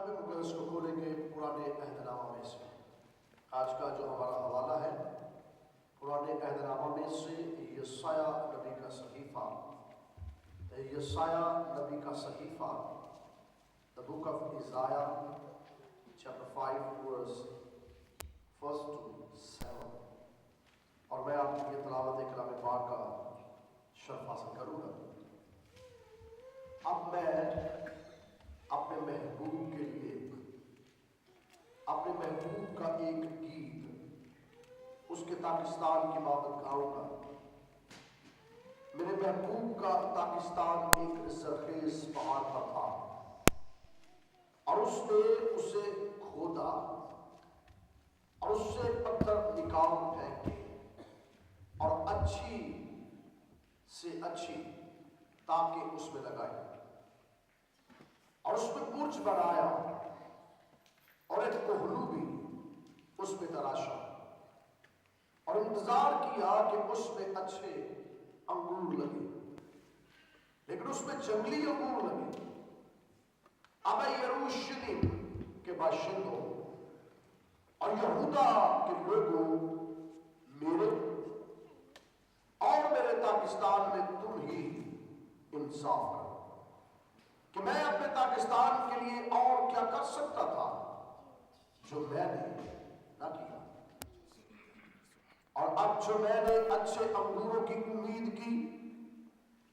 کتاب مقدس کو کھولیں گے پرانے عہد نامہ میں سے۔ آج کا جو ہمارا حوالہ ہے پرانے عہد نامہ میں سے یسایہ نبی کا صحیفہ، یسایہ نبی کا صحیفہ، the book of Isaiah chapter 5 verse 1 to 7۔ اور میں آپ کی تلاوت کلام پاک کا شرف حاصل کروں گا۔ اب میں اپنے محبوب کے لیے اپنے محبوب کا ایک گیت اس کے پاکستان کی بابت گاؤں گا۔ میرے محبوب کا پاکستان ایک زرخیز پہاڑ پر تھا اور اس نے اسے کھودا اور اس سے پتھر نکال پھینکے اور اچھی سے اچھی تاکہ اس میں لگائی اور اس میں برج بنایا اور ایک کوہلو بھی اس میں تراشا اور انتظار کیا کہ اس میں اچھے انگور لگے، لیکن اس میں جنگلی انگور لگے۔ اب یروشلم کے باشندوں اور یہودا کے لوگوں، میرے اور میرے پاکستان میں تم ہی انصاف کرو کہ میں اپنے پاکستان کے لیے اور کیا کر سکتا تھا جو میں نے نہ کیا، اور اب جو میں نے اچھے انگوروں کی امید کی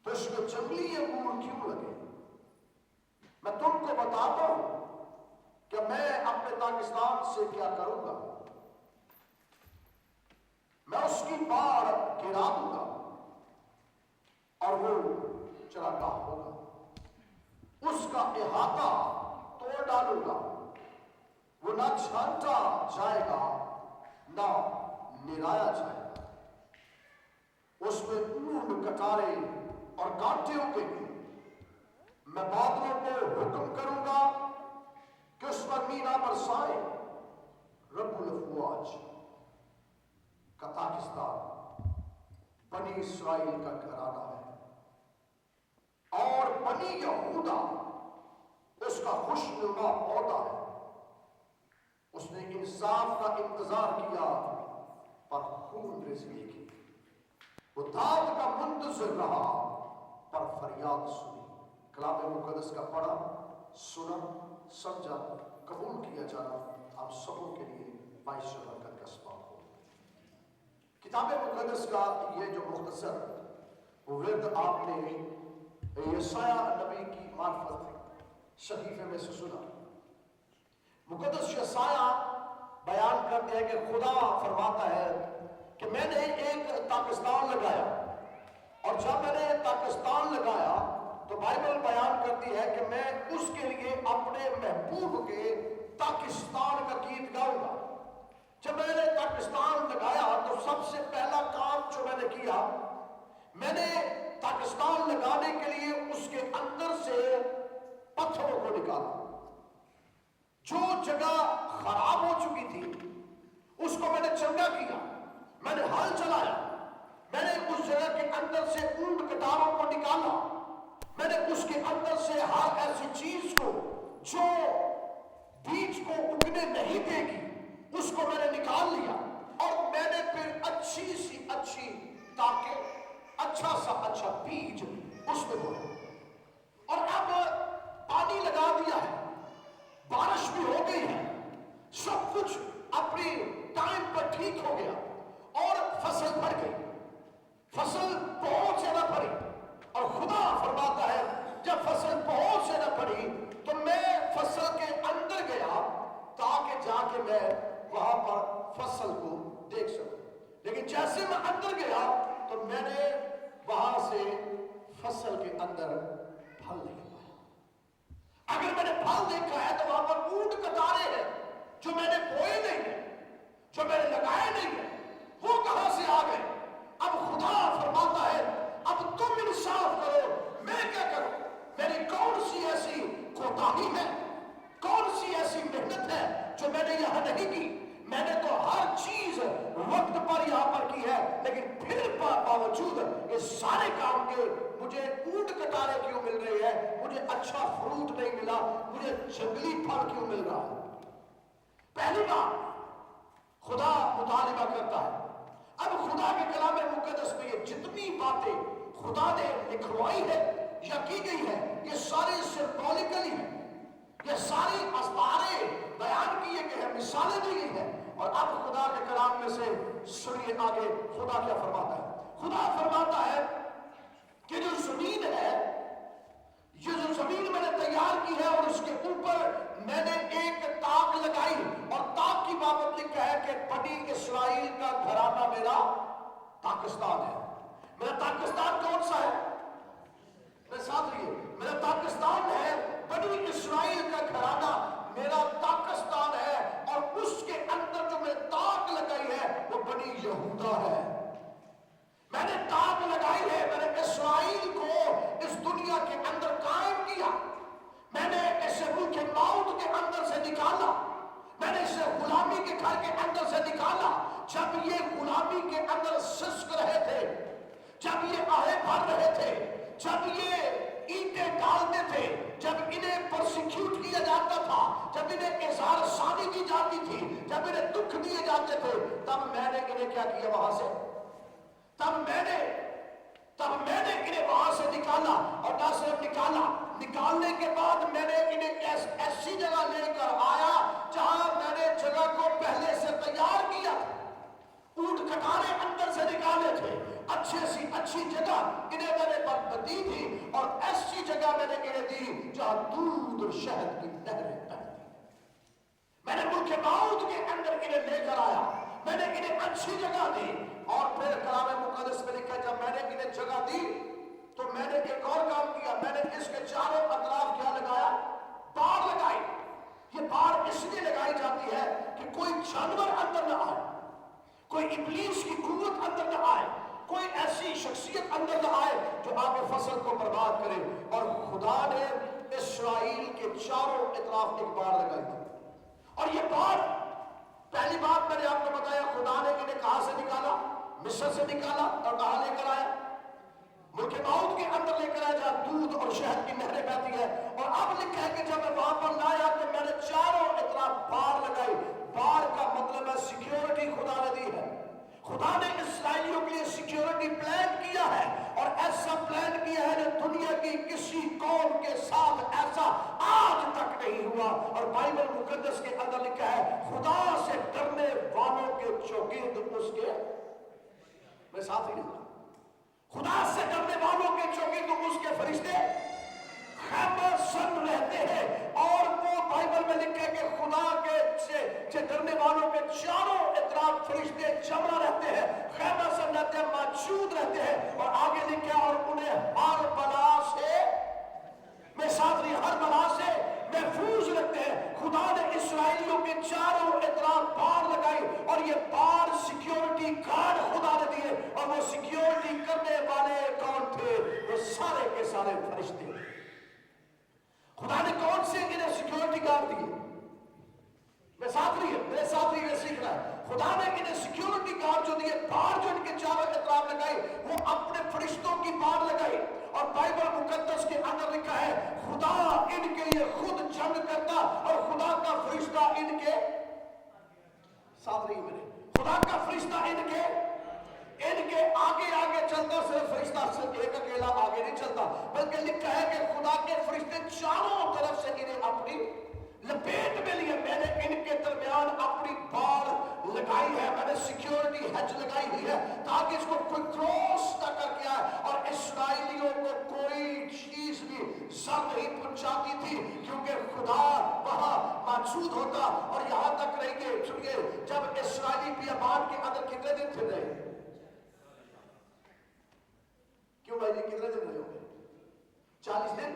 تو اس میں جنگلی انگور کیوں لگے؟ میں تم کو بتاتا ہوں کہ میں اپنے پاکستان سے کیا کروں گا۔ میں اس کی باڑ گرا دوں گا اور وہ چراگاہ ہوگا، اس کا احاطہ توڑ ڈالوں گا، وہ نہ چھانٹا جائے گا نہ نرایا جائے گا۔ اس میں اونٹ، کٹارے اور کانٹے اگیں گے۔ میں بادلوں کو حکم کروں گا کہ اس پر مینا برسائے۔ رب الافواج کا پاکستان بنی اسرائیل کا گھرانہ ہے اور بنی یہودا اس کا خوشنما پودا ہے۔ اس نے انصاف کا انتظار کیا پر خون ریزی کی، وہ داد کا منتظر رہا پر فریاد سنی۔ کلام مقدس کا پڑھا، سنا، سمجھا، قبول کیا جانا آپ سبوں کے لیے باعث برکت کا سبب ہو۔ کتاب مقدس کا یہ جو مختصر ورد آپ نے یسایہ نبی کی معرفت صحیفے میں سے سنا۔ مقدس یسایہ بیان کرتے ہیں کہ خدا فرماتا ہے کہ میں نے ایک پاکستان لگایا، اور جب میں نے پاکستان لگایا تو بائبل بیان کرتی ہے کہ میں اس کے لیے اپنے محبوب کے پاکستان کا گیت گاؤں گا۔ جب میں نے پاکستان لگایا تو سب سے پہلا کام جو میں نے کیا، میں نے پاکستان لگانے کے لیے اس کے اندر سے پتھروں کو نکالا۔ جو جگہ خراب ہو چکی تھی اس کو میں نے چنگا کیا، میں نے ہل چلایا، میں نے اس جگہ کے اندر سے اونٹ کٹاروں کو نکالا، میں نے اس کے اندر سے ہر ایسی چیز کو جو بیج کو اگنے نہیں دے گی اس کو میں نے نکال لیا، اور میں نے پھر اچھی سی اچھی تاکہ اچھا سا اچھا بیج اس میں بویا، اور اب پانی لگا دیا ہے، بارش بھی ہو گئی ہے، سب کچھ اپنی ٹائم پر ٹھیک ہو گیا اور فصل بڑھ گئی، فصل بہت زیادہ بڑھی۔ اور خدا فرماتا ہے جب فصل بہت زیادہ بڑھی تو میں فصل کے اندر گیا تاکہ جا کے میں وہاں پر فصل کو دیکھ سکوں، لیکن جیسے میں اندر گیا تو میں نے وہاں سے فصل کے اندر پھل نہیں پایا۔ اگر میں نے پھل دیکھا ہے تو وہاں پر اونٹ کٹارے ہیں جو میں نے بوئے نہیں ہیں، جو میں نے لگائے نہیں ہیں، وہ کہاں سے آ گئے؟ اب خدا فرماتا ہے اب تم انصاف کرو، میں کیا کروں؟ میری کون سی ایسی کوتاہی ہے، کون سی ایسی محنت ہے جو میں نے یہاں نہیں کی؟ میں نے تو ہر چیز وقت پر یہاں پر کی ہے، لیکن پھر باوجود کہ سارے کام کے مجھے اونٹ کٹارے کیوں مل رہے ہیں، مجھے اچھا فروٹ نہیں ملا، مجھے جنگلی پھل کیوں مل رہا ہے؟ پہلی بار خدا مطالبہ کرتا ہے۔ اب خدا کے کلام مقدس میں یہ جتنی باتیں خدا نے لکھوائی ہے یا کی گئی ہے، یہ سارے سمبولکلی ہیں، یہ ساری اسراریں بیان کیے گئے ہیں، مثالیں دی گئی ہیں۔ اور اب خدا کے کلام میں سے سنیے آگے خدا کیا فرماتا ہے۔ خدا فرماتا ہے کہ جو زمین ہے، یہ جو زمین میں نے تیار کی ہے اور اس کے اوپر میں نے ایک تاک لگائی، اور تاک کی بابت لکھا ہے کہ بنی اسرائیل کا گھرانہ میرا پاکستان ہے۔ میرا پاکستان کون سا ہے؟ میرے ساتھ رہیے، میرا پاکستان ہے، بنی اسرائیل کا گھرانہ میرا پاکستان ہے، اور اس کے اندر جو میں تاک لگائی ہے وہ بنی یہودا ہے۔ میں نے تاک لگائی ہے، میں نے اسرائیل کو اس دنیا کے اندر قائم کیا، میں نے اسے ملک موت کے اندر سے نکالا، میں نے اسے غلامی کے گھر کے اندر سے نکالا۔ جب یہ غلامی کے اندر سسک رہے تھے، جب یہ آہے بھر رہے تھے، جب یہ اینٹیں ڈالتے تھے، جب انہیں پرسیکیوٹ کیا جاتا تھا، جب انہیں اظہار ثانی دی جاتی تھی، جب انہیں دکھ دیے جاتے تھے، تب میں نے انہیں کیا کیا وہاں سے؟ تب میں نے انہیں وہاں سے نکالا، اور نہ صرف نکالنے کے بعد میں نے انہیں ایسی جگہ لے کر آیا جہاں میں نے جگہ کو پہلے سے تیار کیا تھا۔ اونٹ کٹارے اندر سے نکالے تھے، اچھی جگہ انہیں میں نے دی تھی، اور ایسی جگہ میں نے انہیں دی جہاں دودھ اور شہد کی نہریں بہتی۔ میں نے ملک موت کے اندر انہیں لے کر آیا، میں نے انہیں اچھی جگہ دی، اور پھر کلام مقدس میں لکھا جب میں نے انہیں جگہ دی تو میں نے ایک اور کام کیا، میں نے اس کے چاروں اطراف کیا لگایا؟ باڑ لگائی۔ یہ باڑ اس لیے لگائی جاتی ہے کہ کوئی جانور اندر نہ آئے، کوئی ابلیس کی قوت اندر نہ آئے، کوئی ایسی شخصیت اندر نہ آئے جو آگے فصل کو برباد کرے۔ اور خدا نے اسرائیل کے چاروں اطراف ایک باڑ لگائی تھی، اور یہ باڑ، پہلی بات میں نے آپ کو بتایا، خدا نے انہیں کہاں سے نکالا؟ مصر سے نکالا، اور کہاں لے کر آیا؟ ملک موت کے اندر لے کر آیا جہاں دودھ اور شہد کی نہریں بہتی ہے۔ اور اب لکھا ہے کہ جب میں وہاں پر لایا تو میں نے چاروں اطراف باڑ لگائی۔ باڑ کا مطلب ہے سیکیورٹی خدا نے دی ہے۔ خدا نے اسرائیلیوں کے لیے سیکیورٹی پلان کیا ہے، اور ایسا پلان کیا ہے کہ دنیا کی کسی قوم کے ساتھ ایسا آج تک نہیں ہوا۔ اور بائبل مقدس کے اندر لکھا ہے خدا سے ڈرنے والوں کے چوگرد اس کے، میں ساتھ ہی خدا سے ڈرنے والوں کے چوگرد اس کے فرشتے خیمہ سن رہتے ہیں۔ اور وہ بائبل میں لکھا ہے کہ خدا کے سے ڈرنے والوں کے چاروں اطراف فرشتے جمع رہتے ہیں، خیمہ سن رہتے ہیں، موجود رہتے ہیں۔ اور آگے لکھا اور انہیں ہر بلا سے، میں ساتھ رہی، ہر بلا سے محفوظ رکھتے ہیں۔ خدا نے اسرائیلیوں کے چاروں اطراف باڑ لگائی، اور یہ باڑ سیکیورٹی گارڈ خدا نے دیے، اور وہ سیکیورٹی کرنے والے کون تھے؟ وہ سارے کے سارے فرشتے۔ خدا نے کون سے انہیں سیکیورٹی گارڈ دیے؟ میرے ساتھ رہی سیکھ رہا ہے۔ خدا نے انہیں سیکیورٹی گارڈ جو دیے، باڑ جو ان کے چاروں اطراف لگائی، وہ اپنے فرشتوں کی باڑ لگائی۔ اور بائبل مقدس کے اندر لکھا ہے خدا ان کے لیے خود جنگ کرتا، اور خدا کا فرشتہ ان کے ساتھ رہی میرے، خدا کا فرشتہ ان کے آگے چلتا۔ صرف فرشتہ صرف ایک اکیلا آگے نہیں چلتا، بلکہ لکھا ہے کہ خدا کے فرشتے چاروں طرف سے انہیں اپنی لپیٹ میں لیے۔ میں نے ان کے درمیان اپنی باڑ لگائی ہے، میں نے سیکیورٹی ہیج لگائی ہوئی ہے تاکہ اس کو کوئی کراس نہ کر کے آئے، اور اسرائیلیوں کو کوئی چیز بھی زر نہیں پہنچاتی تھی، کیونکہ خدا وہاں موجود ہوتا۔ اور یہاں تک رہی کہ سنیے، جب اسرائیلی بیابان کے اندر کتنے دن تھے رہے؟ کیوں بھائی جی کتنے دن رہے ہوں گے؟ 40 دن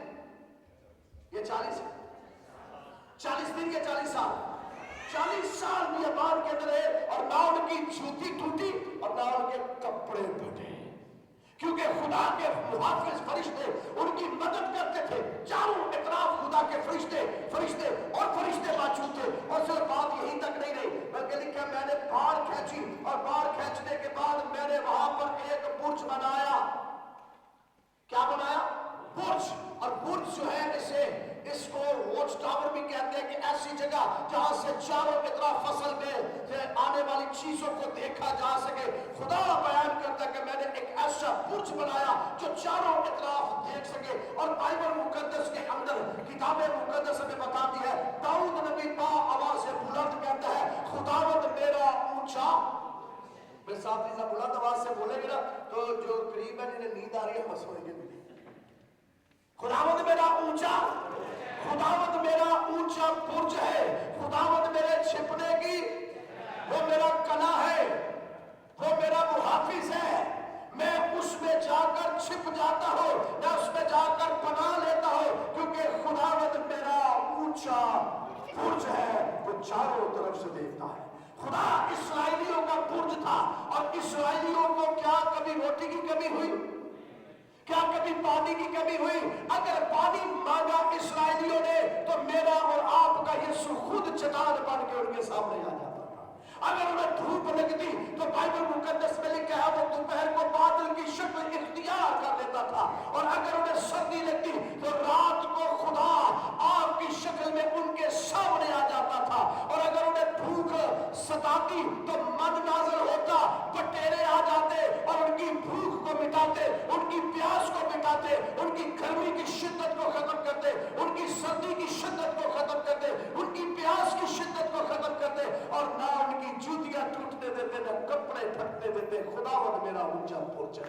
یا 40 دن یا 40 سال؟ 40 سال بیابان کے اندر رہے، اور نہ ان کی جوتی ٹوٹی اور نہ ان کے کپڑے پھٹے، کیونکہ خدا کے محافظ فرشتے ان کی مدد کرتے تھے۔ چاروں اطراف خدا کے فرشتے موجود تھے۔ اور صرف بات یہیں تک نہیں رہی، بلکہ لکھا میں نے باڑ کھینچی، اور باڑ کھینچنے کے بعد میں نے وہاں پر ایک برج بنایا۔ जगह जहां से चारों की तरफ फसल में से आने वाली चीजों को देखा जा सके। खुदा बयान करता कि मैंने एक ऐसा बुर्ज बनाया जो चारों की तरफ देख सके। और बाइबल मुकद्दस के अंदर किताबें मुकद्दस में बताती है, दाऊद नबी बा आवाज से बुलंद कहता है, खुदावंद मेरा ऊंचा। मेरे साथ इतना बुलंद आवाज से बोलेंगे ना तो जो करीब है जिन्हें नींद आ रही है बस होएंगे। खुदावंद मेरा ऊंचा, खुदावंद मेरा ऊंचा बुर्ज है, खुदावंद मेरे छिपने की वो मेरा कला है, वो मेरा मुहाफिज है। मैं उसमें जाकर छिप जाता हूं, मैं उसमें जाकर पनाह लेता हूं, क्योंकि खुदावंद मेरा ऊंचा बुर्ज है, वो चारों तरफ से देखता है। खुदा इस्राएलियों का बुर्ज था और इस्राएलियों को क्या कभी रोटी की कमी हुई? क्या कभी पानी की कमी हुई? अगर पानी मांगा इस्राएलियों ने तो मेरा और आपका यीशु खुद चट्टान बन के उनके सामने आ जाता था। अगर उन्हें धूप लगती तो बाइबल मुकद्दस में लिखा है वो दोपहर को बादल की शक्ल इख्तियार कर लेता था। और अगर उन्हें सर्दी लगती तो रात को खुदा आग की शक्ल में उनके सामने आ जाता था। और अगर उन्हें भूख सताती तो मन नाज़र होता, बटेरे आ जाते और उनकी भूख को मिटाते, उनकी प्यास को मिटाते, उनकी गर्मी की शिद्दत को खत्म करते, उनकी सर्दी की शिद्दत को खत्म करते, उनकी प्यास की शिद्दत को खत्म करते, और ना उनकी जूतियां टूटने देते, ना कपड़े फटने देते। खुदावंद मेरा ऊंचा बुर्ज है।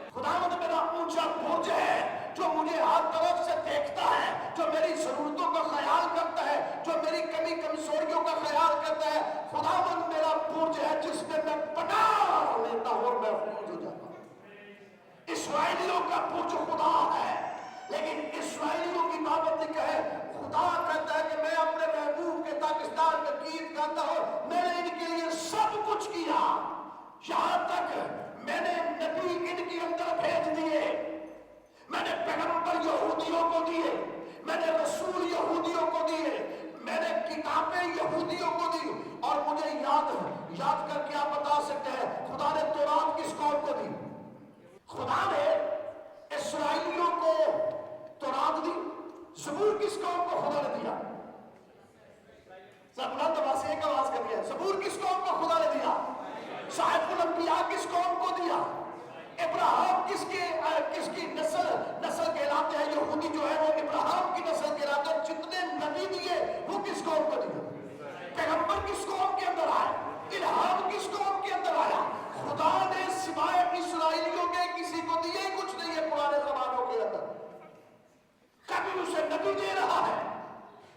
खुदावंद मेरा ऊंचा बुर्ज है जो मुझे हर तरफ से देखता है, जो मेरी जरूरतों का ख्याल करता है, जो मेरी कमी कमजोरियों का ख्याल करता है। खुदावंद मेरा बुर्ज है जिसमें मैं पनाह लेता हूं और महफूज हो जाता हूं। इस्राएलियों का बुर्ज खुदा है, लेकिन इस्राएलियों की बाबत लिखा है, खुदा कहता है कि मैं अपने महबूब के पाकिस्तान का गीत गाता हूं, मैंने इनके लिए सब कुछ किया, यहां तक मैंने नबी इनके अंदर भेज दिए, मैंने पैगंबर यहूदियों को दिए, मैंने रसूल यहूदियों को दिए, मैंने किताबें यहूदियों को दी। और मुझे याद करके आप बता सकते हैं खुदा ने तौरात किस कौम को दी? खुदा ने इस्राएलियों को तौरात दी। ज़बूर किस कौम को खुदा ने दिया? सब बुलंद आवाज से एक आवाज कर दिया, ज़बूर किस कौम को खुदा ने दिया? साहिबुल अंबिया किस कौम को दिया? इब्राहिम किसकी नस्ल कहलाते हैं? यहूदी जो है वो इब्राहिम की नस्ल कहलाते हैं। जितने नबी दिए वो किस कौम को दिए? पैगंबर किस कौम के अंदर आए? इल्हाम किस कौम के अंदर आया? खुदा ने सिवाय इस्राएलियों के किसी को दिए कुछ नहीं है पुराने जमानों के अंदर। कभी उसे नबी दे रहा है,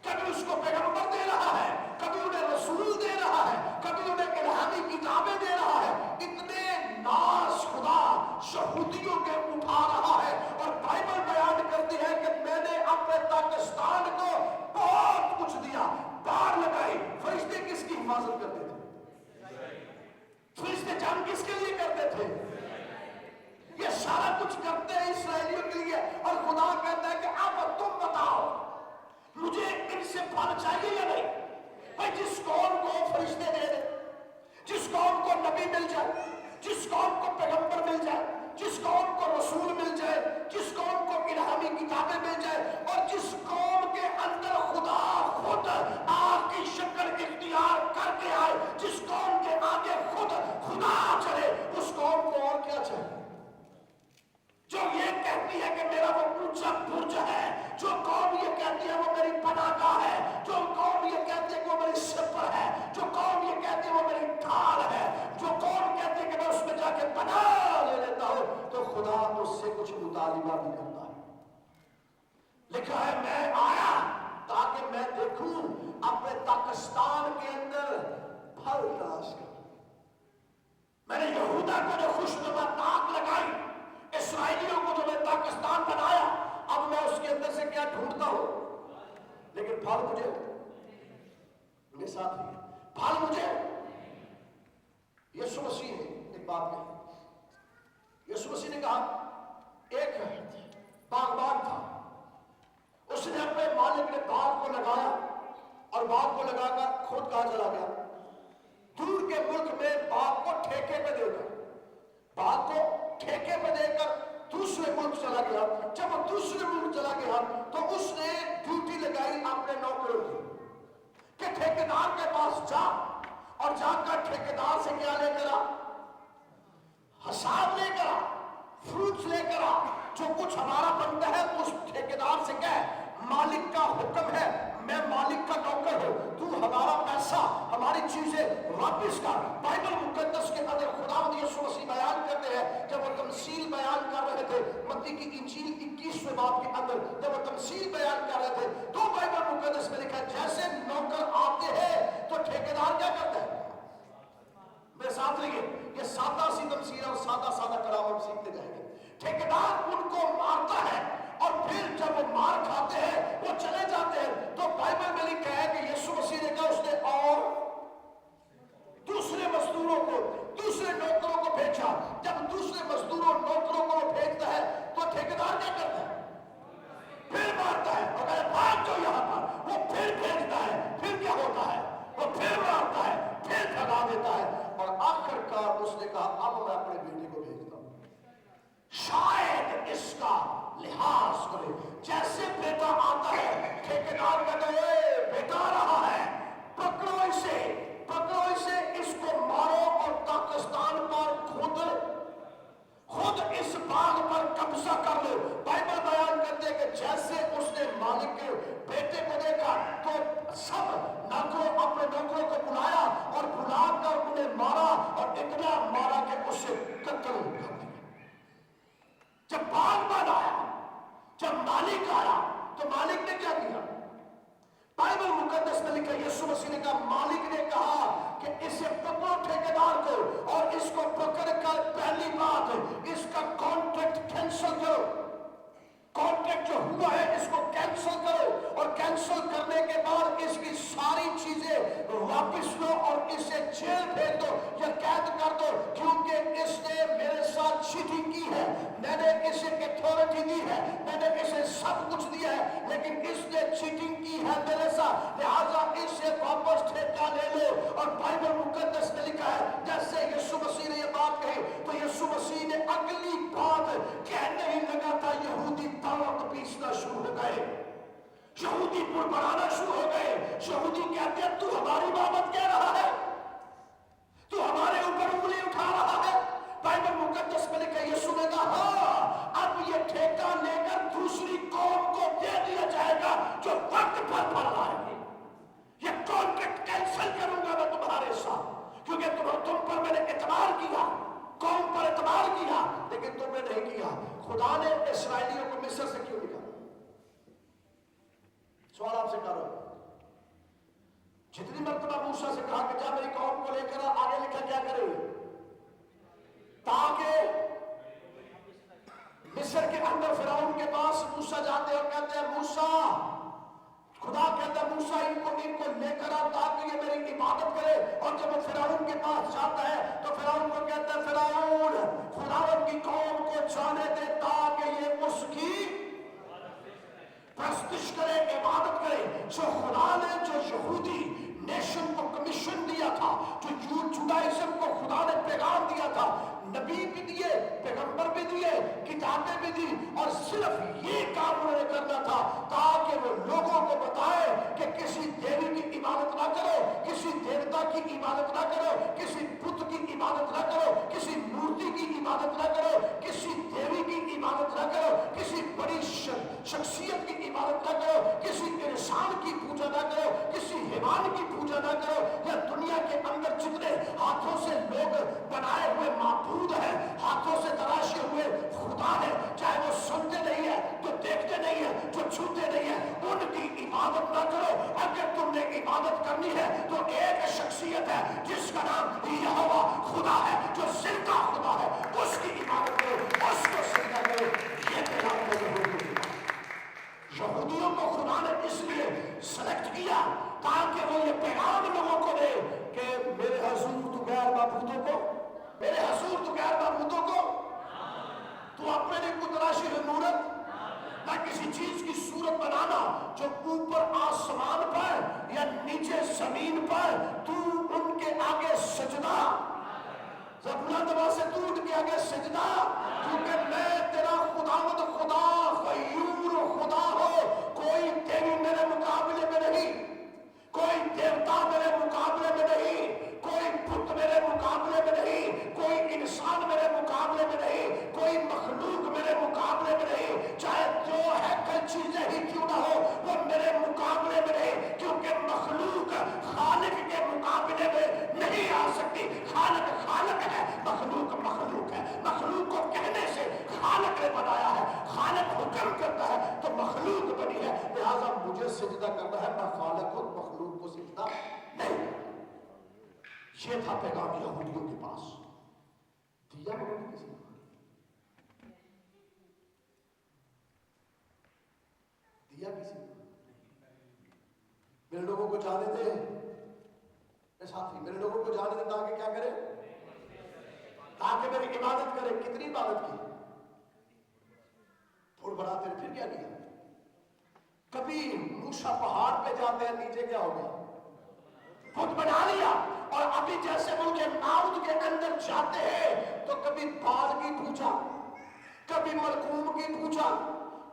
कभी उसको पैगंबर दे रहा है, कभी उन्हें रसूल दे रहा है, कभी उन्हें इल्हामी किताबें दे रहा है। इतने नाज खुदा यहूदियों के उठा रहा है। और बाइबल बयान करती है कि मैंने अपने पाकिस्तान को बहुत कुछ दिया। बाढ़ लगाई, फरिश्ते किसकी हिफाजत करते थे? फरिश्ते जंग किसके लिए करते थे? ये सारा कुछ करते हैं इस्राएलियों के लिए। और खुदा कहता है कि अब तुम बताओ मुझे इनसे फल चाहिए या नहीं? भाई जिस कौम को फरिश्ते दे दे, जिस कौम को नबी मिल जाए, जिस कौम को पैगंबर मिल जाए, जिस कौम को रसूल मिल जाए, जिस कौम को इल्हामी किताबें मिल जाए, और जिस कौम के अंदर खुदा खुद आग की शक्ल इख्तियार करके आए, जिस कौम के आगे खुद खुदा चले, उस कौम को और क्या चाहिए? जो ये कहती है कि मेरा वो ऊंचा बुर्ज है, जो कौम ये कहती है वो मेरी पनाहगाह है, जो कौम ये कहती है कि वो मेरी सिपर है, जो कौम ये कहती है वो मेरी ढाल है, जो कौम कहती है कि मैं उसमें जाके पनाह ले लेता हूं, तो खुदा उससे कुछ मुतालिबा भी करता है। लिखा है मैं आया ताकि मैं देखूं अपने पाकिस्तान के अंदर फल तलाश कर। मैंने यहूदा को जो खुशनुमा ताक लगाई, इस्राएलियों को जो मैं पाकिस्तान बनाया, अब मैं उसके अंदर से क्या ढूंढता हूं? लेकिन फल मुझे मेरे साथ ही है, फल मुझे। यीशु मसीह ने एक बात कही। यीशु मसीह ने कहा एक बागबान था, उसने अपने मालिक ने बाग को लगाया और बाग को लगाकर खुद कहां चला गया? दूर के मुल्क में बाग को ठेके पे देकर, बाग को ठेके पे देकर दूसरे मुल्क चला गया। जब वो ठेकेदार के पास जा और जाकर ठेकेदार से क्या लेकर आ? हिसाब लेकर आ, फ्रूट्स लेकर आ। जो कुछ हमारा बनता है उस ठेकेदार से कह, मालिक का हुक्म है, मैं मालिक का नौकर हूं, तू हमारा पैसा, हमारी चीजें वापस कर। बाइबल मुकद्दस के अंदर खुदावंद यीशु मसीह बयान करते हैं, जब वो तमसील बयान कर रहे थे मत्ती की इंजील 21वें बाब के अंदर, जब वो तमसील बयान कर रहे थे, तो बाइबल मुकद्दस में लिखा है जैसे नौकर आते हैं तो ठेकेदार क्या करता है? मेरे साथ रहिए, ये सादा सी तमसील और सादा सादा कलाम हम सीखते जाएंगे। ठेकेदार उनको मारता है और फिर जब वो मार खाते हैं वो चले जाते हैं, तो बाइबल में लिखा है कि यीशु मसीह ने कहा उसने और दूसरे मजदूरों को, दूसरे नौकरों को भेजा। जब दूसरे मजदूरों नौकरों को वो भेजता है तो ठेकेदार क्या करता है? फिर मारता है और कहता है भाग जाओ यहां पर। वो फिर भेजता है, फिर क्या होता है? वो फिर मारता है, फिर भगा देता है, और आखिरकार उसने कहा अब मैं अपने बेटे को भेजता हूं, शायद इसका लिहाज करे। जैसे बेटा आता है ठेकेदार कहता है बेटा आ रहा है, पकड़ो इसे, पकड़ो इसे, इसको मारो और पाकिस्तान पर खुद इस बाग पर कब्जा कर लो। बाइबल बयान करते हैं कि जैसे उसने मालिक के बेटे को देखा तो सब नौकरों अपने नौकरों को बुलाया और बुलाकर उन्हें मारा, और इतना मारा कि उसे कत्ल कर दिया। जब बागबान आया, जब मालिक आया, तो मालिक ने क्या किया? बाइबल मुकद्दस में लिखा, यीशु मसीह ने कहा, मालिक ने कहा कि इसे पकड़ो ठेकेदार को, और इसको पकड़कर पहली बात इसका कॉन्ट्रैक्ट कैंसिल करो। कॉन्ट्रैक्ट जो हुआ है इसको कैंसिल करो, और कैंसिल करने के बाद इसकी सारी चीजें वापस लो और इसे जेल भेज दो या कैद कर दो, क्योंकि इसने मेरे साथ चीटिंग की है। मैंने इसे अथॉरिटी दी है, मैंने इसे सब कुछ दिया है, लेकिन इसने चीटिंग की है मेरे साथ, लिहाजा इसे वापस ठेका ले लो। और बाइबल मुकद्दस में लिखा है जैसे यीशु मसीह ने यह बात कही तो यीशु मसीह ने अगली बात कहने ही लगा था, यहूदी तावत पीसना शुरू हो गए, यहूदी बुड़बड़ाना शुरू हो गए। यहूदी कहते हैं तू हमारी बाबत कह रहा है, तू हमारे ऊपर उंगली उठा रहा है। बाइबल मुकद्दस में लिखा, यीशु ने कहा हाँ, अब ये ठेका लेकर दूसरी कौम को दे दिया जाएगा जो वक्त पर पड़ रहा है। ये कॉन्ट्रैक्ट कैंसिल करूंगा मैं तुम्हारे साथ, क्योंकि तुम पर मैंने इतबार किया, कौम पर इतबार किया, लेकिन तुमने नहीं किया। खुदा ने इस्राएलियों को मिस्र से क्यों निकाला? सवाल आपसे कर रहा हूं। जितनी मर्तबा मूसा से कहा कि जा मेरी कौम को लेकर आगे लिखा क्या करेंगे, ताकि मिस्र के अंदर फिरौन के पास मूसा जाते और कहते हैं मूसा, खुदा कहता है मूसा इनको लेकर आओ ताकि ये मेरी इबादत करे। और जब वो फिरौन के पास जाता है तो फिरौन को कहता है फिरौन खुदावंद की कौम को जाने दे ताकि ये उसकी प्रस्तिश करे, इबादत करे। जो खुदा ने जो यहूदी नेशन को कमीशन दिया था, जो जुडाइज्म को खुदा ने पैगाम दिया था, नबी भी दिए, पैगंबर भी दिए, किताबें भी दी, और सिर्फ ये काम उन्होंने करना था ताकि वो लोगों को बताए कि किसी देवी की इबादत ना करो, किसी देवता की इबादत ना करो, किसी बुत की इबादत ना करो, किसी मूर्ति की इबादत ना करो, किसी देवी की इबादत ना करो, किसी बड़ी शख्सियत की इबादत ना करो, किसी इंसान की पूजा ना करो, किसी हैवान की पूजा ना करो, या दुनिया के अंदर जितने हाथों से लोग बनाए हुए माबूद है, हाथों से तराशे हुए खुदा है, चाहे वो सुनते नहीं है, जो देखते नहीं है, जो छूते नहीं है, उनकी इबादत ना करो। अगर तुमने इबादत करनी है तो एक शख्सियत है जिसका नाम यहोवा खुदा है, जो जिंदा खुदा है, उसकी इबादत करो, उसको सजदा करो। ये पैगाम यहूदियों को खुदा ने इसलिए सेलेक्ट किया ताकि वो ये पैगाम लोगों को दे कि मेरे हजूर तू गैर माबूदों को, मेरे हजूर तू गैर माबूदों को, तू अपने लिए कोई तराशी है मूरत, ना किसी चीज की सूरत बनाना जो ऊपर आसमान पर या नीचे जमीन पर, तू उनके आगे सजदा, बुलंद आवाज से तू उनके आगे सजदा, क्योंकि मैं तेरा खुदावंद खुदा गयूर खुदा हो, कोई देवी मेरे मुकाबले में नहीं, कोई देवता मेरे हुक्म करता है तो मखलूक बनी है, लिहाजा मुझे सिजदा करना है, मैं खालिक हूं, मखलूक को सिजदा नहीं। ये था पैगाम यहूदियों के पास। दिया उन्होंने किसी को, दिया किसी को। मेरे लोगों को जाने दे साथी, मेरे लोगों को जाने दे ताकि क्या करे, ताकि मेरी इबादत करे। कितनी इबादत की, फूल बनाते फिर क्या किया। कभी मूसा पहाड़ पे जाते हैं, नीचे क्या हो गया, खुद बना लिया। और अभी जैसे उनके माउथ के अंदर जाते हैं तो कभी बाल की पूजा, कभी मलकूम की पूजा,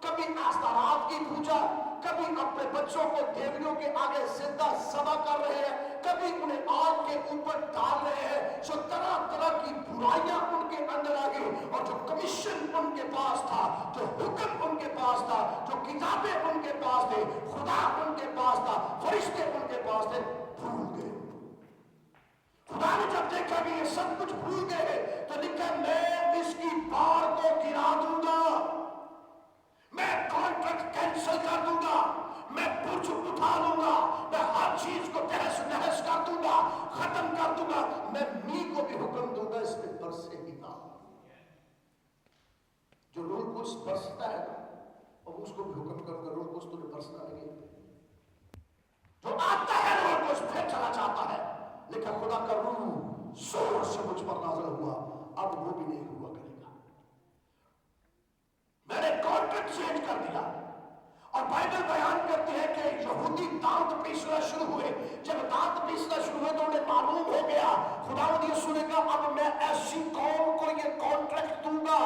कभी आस्तारात की पूजा, कभी अपने बच्चों को देवियों के आगे जिंदा सभा कर रहे हैं, कभी उन्हें आग के ऊपर डाल रहे हैं। जो तरह तरह की बुराइयां उनके अंदर आ गई, और जो कमीशन उनके पास था, जो हुक्म उनके पास था, जो किताबें उनके पास थे, खुदा उनके पास था, फरिश्ते उनके पास थे, भूल गए। खुदा ने जब देखा कि ये सब कुछ भूल गए तो लिखा, मैं इसकी बाढ़ को गिरा दूंगा, मैं कॉन्ट्रैक्ट कैंसिल कर दूंगा, मैं बुर्ज उठा लूंगा, मैं हर चीज को तहस नहस कर दूंगा, खत्म कर दूंगा। मैं मी को भी हुक्म दूंगा इस पे बरसेगा। जो रोल कुछ बरसता है ना, और उसको भी हुक्म करूंगा, रोल कुछ तुम्हें बरसना नहीं है। जो आता है रोल कुछ फिर चला जाता है। लिखा, खुदा का रूह जोर से मुझ पर नाज़िल हुआ, अब वो भी नहीं हुआ करेगा। मैंने कॉन्ट्रैक्ट चेंज कर दिया। और बाइबल बयान करती है कि यहूदी दांत पीसना शुरू हुए। जब दांत पीसना शुरू हुए तो उन्हें मालूम हो गया, खुदावंद यीशु ने कहा, अब मैं ऐसी कौम को ये कॉन्ट्रैक्ट दूंगा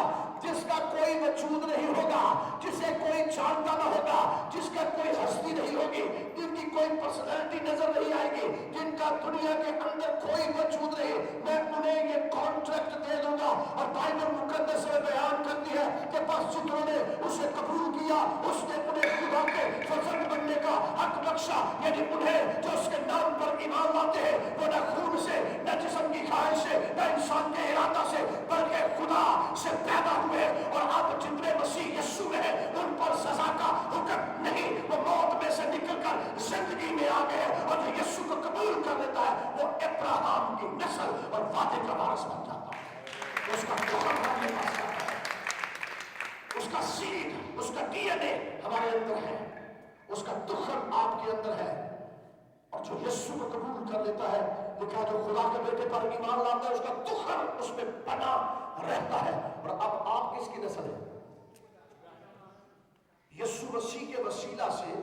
जिसका कोई वजूद नहीं होगा, जिसे कोई जानता ना होगा, जिसका कोई हस्ती नहीं होगी, जिनकी कोई पर्सनैलिटी नजर नहीं आएगी, जिनका दुनिया के अंदर कोई वजूद नहीं, मैं उन्हें ये कॉन्ट्रैक्ट दे दूंगा। और बाइबल मुकद्दस में बयान करती है कि बस जिन्होंने उसे कबूल किया, उसने उन्हें खुदा के फजल बनने का हक बख्शा। यानी उन्हें जो उसके नाम पर ईमान लाते हैं, वो न खून से, न जिस्म की ख्वाहिश से, न इंसान के इरादा से, बल्कि खुदा से पैदा हुए। और अब जितने मसीह यीशु में है, उन पर सजा का हुक्म नहीं, वो मौत में से निकलकर जिंदगी में आ गए। और जो यीशु को कबूल कर लेता है, वो अब्राहम की नस्ल और वादे का वारिस बन जाता है। उसका हुक्म हमारे पास है, उसका सीड, उसका डीएनए हमारे अंदर है, उसका दुखन आपके अंदर है। और जो यीशु को कबूल कर लेता है, लिखा, जो खुदा के बेटे पर ईमान लाता है, उसका दुखन उसमें बना रहता है। और अब आप किसकी नस्ल है? यीशु मसीह के वसीला से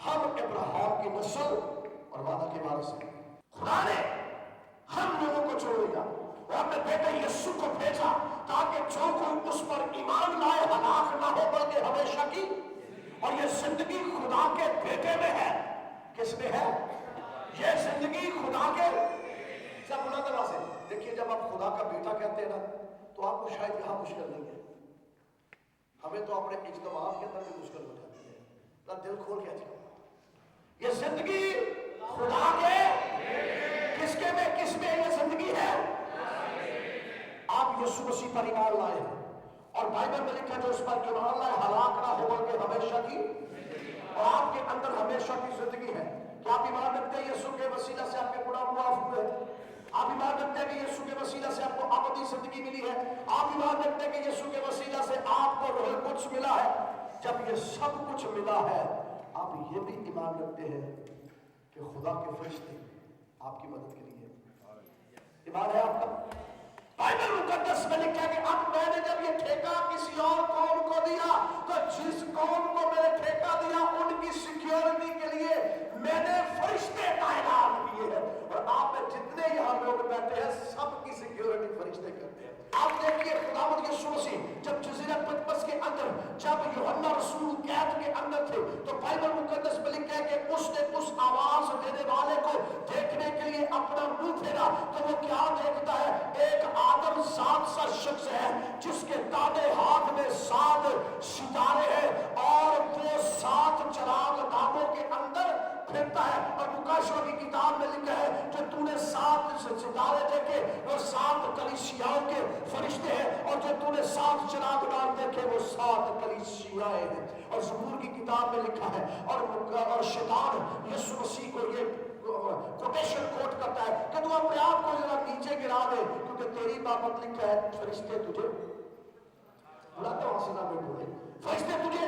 हम अब्राहम की नस्ल और वादा के वारिस हैं। खुदा ने हम लोगों को छोड़ दिया, वो अपने बेटे यीशु को भेजा ताकि जो कोई उस पर ईमान लाए हलाक ना हो, बल्कि हमेशा की। और ये जिंदगी खुदा के बेटे में है। किसमें है? ये जिंदगी खुदा के। सब बुला दरवा से देखिए, जब आप खुदा का बेटा कहते हैं ना, तो आपको शायद यहां मुश्किल नहीं है। हमें तो अपने इज्तिमाम के अंदर भी मुश्किल हो जाती है। ना दिल खोल के अच्छा, ये जिंदगी खुदा के किसके में, किसमें ये जिंदगी है? आप यीशु मसीह पर ईमान लाए और बाइबल में लिखा, जो उस पर ईमान लाए हलाक ना हो, बल्कि हमेशा की। और आपके अंदर हमेशा की जिंदगी है। क्या आप ईमान रखते हैं यीशु के वसीला से आपके गुनाह माफ हुए? आप ईमान रखते हैं कि यीशु के वसीला से आपको अबदी जिंदगी मिली है? आप ईमान रखते हैं कि यीशु के वसीला से आपको रूह कुछ मिला है? जब ये सब कुछ मिला है, आप ये भी ईमान रखते हैं कि खुदा के फरिश्ते आपकी मदद के लिए। ईमान है आपका? बाइबल मुकद्दस में लिखा कि अब मैंने जब ये ठेका किसी और कौम को दिया, तो जिस कौम को मैंने ठेका दिया, उनकी सिक्योरिटी के लिए मैंने फरिश्ते तैनात किए हैं। और आप में जितने यहाँ लोग बैठे हैं, सबकी सिक्योरिटी फरिश्ते करते हैं। आप देखिए, खुदावंद यीशु मसीह जब जज़ीरा पतमस के अंदर, जब यूहन्ना रसूल कैद के अंदर थे, तो बाइबल मुकद्दस में लिखा है कि उसने उस आवाज देने वाले को देखने के लिए अपना मुंह फेरा, तो वो क्या देखता है? एक आदम सात सा शख्स है जिसके दाने हाथ में 7 सितारे हैं, और वो 7 चराग दामों के अंदर फिरता है। और मुकाशों की किताब में लिखा है, जो तूने 7 सितारे देखे वो 7 कलीसियाओं के फरिश्ते हैं, और जो में तूने 7 चिरागदान देखे, वो 7 कलीसियाएं हैं। और ज़बूर की किताब में लिखा है, और शैतान यीशु मसीह को ये कोटेशन कोट करता है कि तू अपने आप को जरा नीचे गिरा दे, क्योंकि तेरी बाबत लिखा है फरिश्ते तुझे बुलाते हैं, फरिश्ते तुझे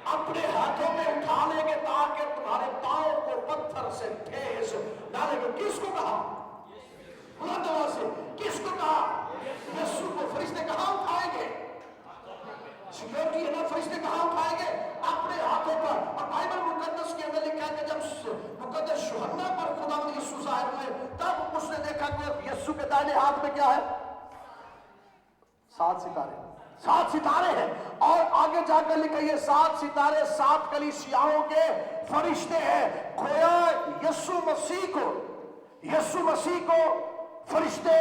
अपने हाथों में उठा लेंगे ताकि तुम्हारे पांव को पत्थर से ठेस ना लगे। किसको कहा? बुलंद से किसको कहा? यीशु को। फरिश्ते कहां उठाएंगे? सिक्योरिटी है ना, फरिश्ते कहां उठाएंगे? अपने हाथों पर। और बाइबल मुकद्दस के अंदर लिखा है कि जब मुकद्दस यूहन्ना पर खुदावंद यीशु ज़ाहिर हुए, तब उसने देखा कि यीशु के दाहिने हाथ में क्या है? 7 सितारे। 7 सितारे हैं। और आगे जाकर लिखा, ये 7 सितारे 7 कलीसियाओं के फरिश्ते हैं। खोया यीशु मसीह को फरिश्ते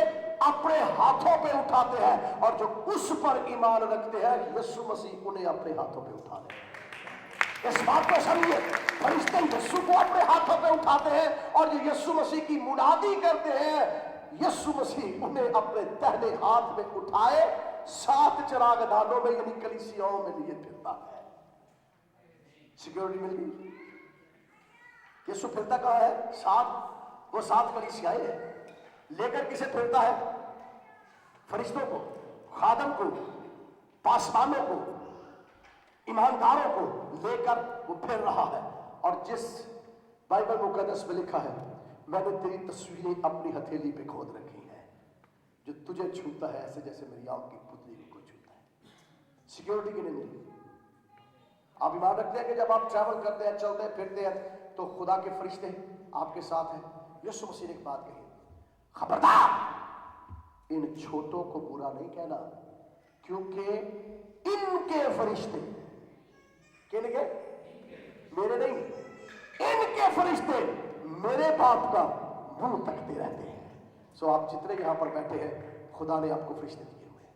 अपने हाथों पे उठाते हैं, और जो उस पर ईमान रखते हैं यीशु मसीह उन्हें अपने हाथों पे उठा ले। इस बात को समझिए, फरिश्ते यीशु को अपने हाथों पे उठाते हैं, और जो यीशु मसीह की मुनादी करते हैं, यीशु मसीह उन्हें अपने दाहिने हाथ में उठाए 7 चिरागदानों में, यानी कलीसियाओं में लिए फिरता है। सिक्योरिटी मिल गई। यीशु फिरता कहां है? 7, वो 7 कलीसियाएं हैं। लेकर किसे फिरता है? फरिश्तों को, खादम को, पासवानों को, ईमानदारों को लेकर वो फिर रहा है। और जिस बाइबल मुकद्दस में लिखा है, मैंने तेरी तस्वीरें अपनी हथेली पे खोद रखी हैं, जो तुझे छूता है ऐसे जैसे मेरी आंख की पुतली को छूता है। सिक्योरिटी की नहीं मिली। आप ईमान रखते हैं कि जब आप ट्रैवल करते हैं, चलते हैं, फिरते हैं, तो खुदा के फरिश्ते आपके साथ हैं। यीशु मसीह ने एक बात कही, खबरदार इन छोटों को बुरा नहीं कहना, क्योंकि इनके फरिश्ते, किनके? मेरे नहीं, इनके फरिश्ते मेरे बाप का मुंह तकते रहते हैं। सो आप जितने यहां पर बैठे हैं, खुदा ने आपको फरिश्ते दिए हुए हैं।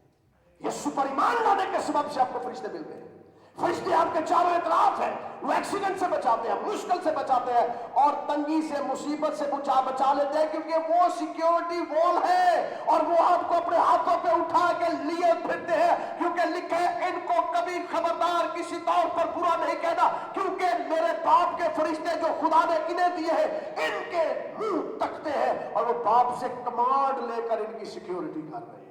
यीशु पर ईमान लाने के सबब से आपको फरिश्ते मिल गए। फरिश्ते आपके चारों इतराफ हैं। वो एक्सीडेंट से बचाते हैं, मुश्किल से बचाते हैं, और तंगी से, मुसीबत से बचा लेते हैं, क्योंकि वो सिक्योरिटी वॉल है। और वो आपको अपने हाथों पे उठा के लिए फिरते हैं, क्योंकि लिखे इनको कभी खबरदार किसी तौर पर बुरा नहीं कहना, क्योंकि मेरे बाप के फरिश्ते जो खुदा ने इन्हें दिए हैं, इनके मुंह तकते हैं, और वो बाप से कमांड लेकर इनकी सिक्योरिटी कर रहे हैं।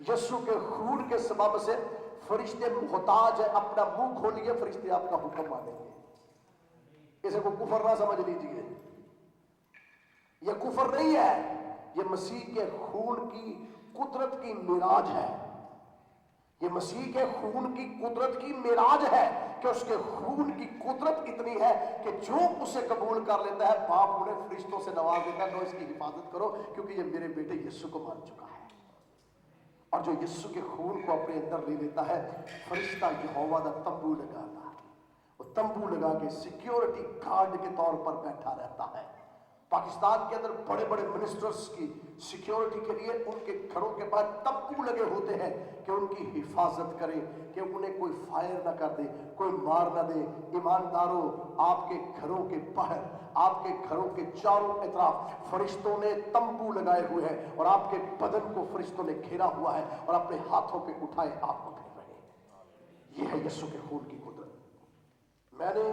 यीशु के खून के सबब से फरिश्ते मुहताज है। अपना मुंह खोलिए, फरिश्ते आपका हुक्म मानेंगे। इसे को कुफर ना समझ लीजिए, यह कुफर नहीं है, यह मसीह के खून की कुदरत की मिराज है। यह मसीह के खून की कुदरत की मिराज है कि उसके खून की कुदरत इतनी है कि जो उसे कबूल कर लेता है, बाप उन्हें फरिश्तों से नवाज देता है, तो इसकी हिफाजत करो, क्योंकि ये मेरे बेटे यीशु को मान चुका है। और जो यीशु के खून को अपने अंदर ले लेता है, फरिश्ता यहोवा दा तंबू लगाता है। वो तंबू लगा के सिक्योरिटी गार्ड के तौर पर बैठा रहता है। पाकिस्तान के अंदर बड़े बड़े मिनिस्टर्स की सिक्योरिटी के लिए उनके घरों के पास तंबू लगे होते हैं कि उनकी हिफाजत करें, कि उन्हें कोई फायर ना कर दे, कोई मार ना दे। ईमानदारों, आपके घरों के बाहर, आपके घरों के चारों तरफ फरिश्तों ने तंबू लगाए हुए हैं, और आपके बदन को फरिश्तों ने घेरा हुआ है, और अपने हाथों पे उठाए आपको फिर रहे हैं। यह है यीशु के खून की कुदरत। मैंने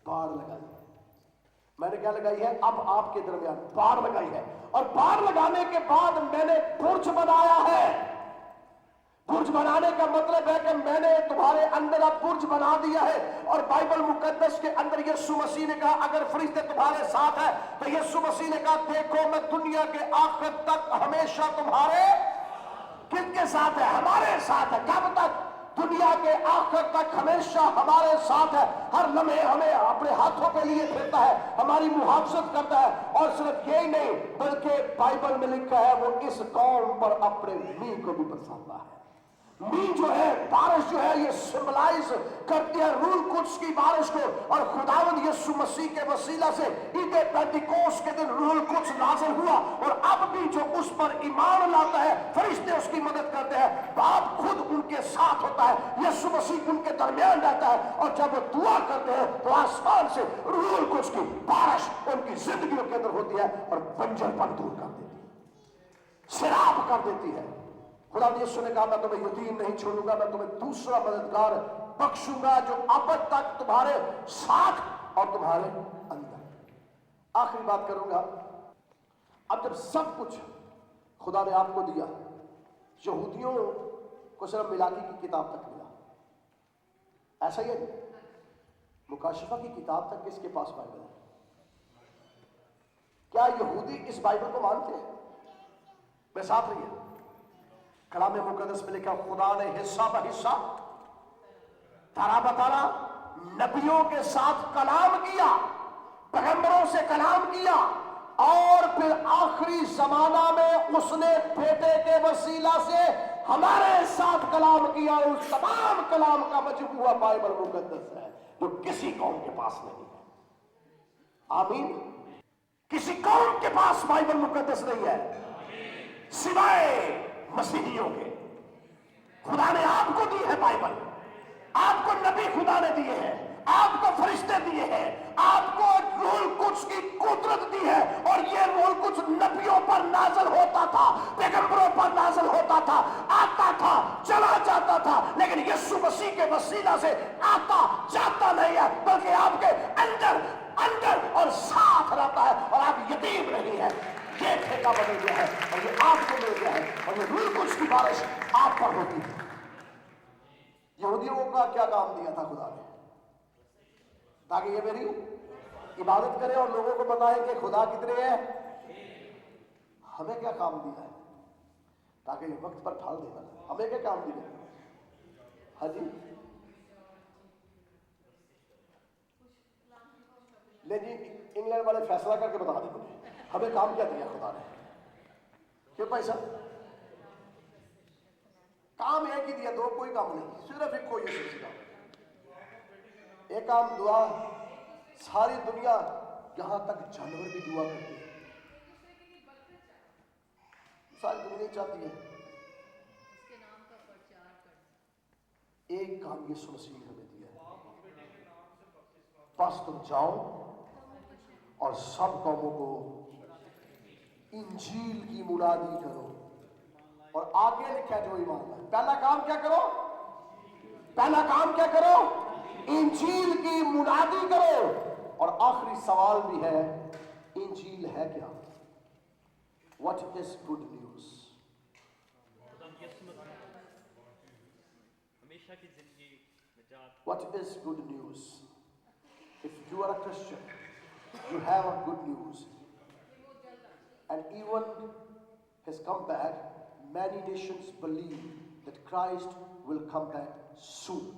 बाड़ लगाई, मैंने क्या लगाई है? अब आपके दरमियान बाड़ लगाई है, और बाड़ लगाने के बाद मैंने बुर्ज बनाया है। बुर्ज बनाने का मतलब है कि मैंने तुम्हारे अंदर अब बुर्ज बना दिया है। और बाइबल मुकद्दस के अंदर यीशु मसीह ने कहा, अगर फरिश्ते तुम्हारे साथ है, तो यीशु मसीह ने कहा, देखो मैं दुनिया के आखिर तक हमेशा तुम्हारे, किसके साथ है? हमारे साथ है। कब तक? दुनिया के आखिर तक हमेशा हमारे साथ है। हर लम्हे हमें अपने हाथों पे लिए फिरता है, हमारी मुहाफजत करता है। और सिर्फ यही नहीं, बल्कि बाइबल में लिखा है, वो इस कौम पर अपने मींह को भी बरसाता है। मींह जो है, बारिश जो है, ये सिंबलाइज करती है रूल कुद्स की बारिश को। और खुदावंद यीशु मसीह के वसीला से ईद पेंटिकोस के दिन रूल कुद्स नाज़िल हुआ, और अब भी जो उस पर ईमान लाता है, फरिश्ते उसकी मदद करते हैं, बाप खुद उनके साथ होता है, यीशु मसीह उनके दरमियान रहता है। और जब वो दुआ करते हैं, तो आसमान से रूल कुद्स की बारिश उनकी जिंदगियों के अंदर होती है, और बंजरपन दूर कर देती है, शराब कर देती है। खुदा यीशु ने कहा मैं तुम्हें यतीम नहीं छोड़ूंगा, मैं तुम्हें दूसरा मददगार बख्शूंगा जो अब तक तुम्हारे साथ और तुम्हारे अंदर। आखिरी बात करूंगा, अब जब सब कुछ खुदा ने आपको दिया, यहूदियों को सिर्फ मिलाकी की किताब तक मिला, ऐसा ही है। मुकाशिफा की किताब तक किसके पास बाइबल है? क्या यहूदी इस बाइबल को मानते हैं? मैं साथ रही है, कलाम मुकद्दस में लिखा खुदा ने हिस्सा ब हिस्सा, तारा बतारा नबियों के साथ कलाम किया, पैगंबरों से कलाम किया, और फिर आखिरी जमाना में उसने बेटे के वसीला से हमारे साथ कलाम किया। उस तमाम कलाम का मजमूआ बाइबल मुकद्दस है, जो किसी कौम के पास नहीं है। आमीन। किसी कौम के पास बाइबल मुकद्दस नहीं है सिवाय मसीहियों के। खुदा ने आपको दी है बाइबल, आपको नबी खुदा ने दिए हैं, आपको फरिश्ते दिए हैं, आपको रूह कुद्स की कुदरत दी है, और ये रूह कुद्स नबियों पर नाज़िल होता था, पैगंबरों पर नाज़िल होता था, आता था, चला जाता था, लेकिन यीशु मसीह के वसीला से आता जाता नहीं है, बल्कि आपके अंदर अंदर और साथ रहता है, और आप यतीम नहीं है। ये ठेका बदल गया है और ये आपको मिल गया है, और ये रूह कुद्स की बारिश आप पर होती है। यहूदियों का क्या काम दिया था खुदा ने? ताकि ये मेरी इबादत करें और लोगों को बताएं कि खुदा कितने हैं। हमें क्या काम दिया है? ताकि ये वक्त पर फल देगा। हमें क्या काम दिया? हाँ जी, ले जी, इंग्लैंड वाले फैसला करके बता दें मुझे, हमें काम क्या दिया खुदा ने? क्यों पैसा? काम एक ही दिया, दो कोई काम नहीं, सिर्फ एक कोई यीशु का एक काम, दुआ। सारी दुनिया, यहां तक जानवर भी दुआ करते हैं, सारी दुनिया चाहती है एक काम यीशु मसीह ने हमें दिया है, बस तुम जाओ और सब कौमों को इंजील की मुनादी करो। और आगे लिखा जो ईमान है, पहला काम क्या करो? पहला काम क्या करो? इंजील की मुनादी करो। और आखिरी सवाल भी है, इंजील है क्या? What is good news? What is good news? If you are a Christian, you have a good news. And even has come back, many nations believe that Christ will come back soon.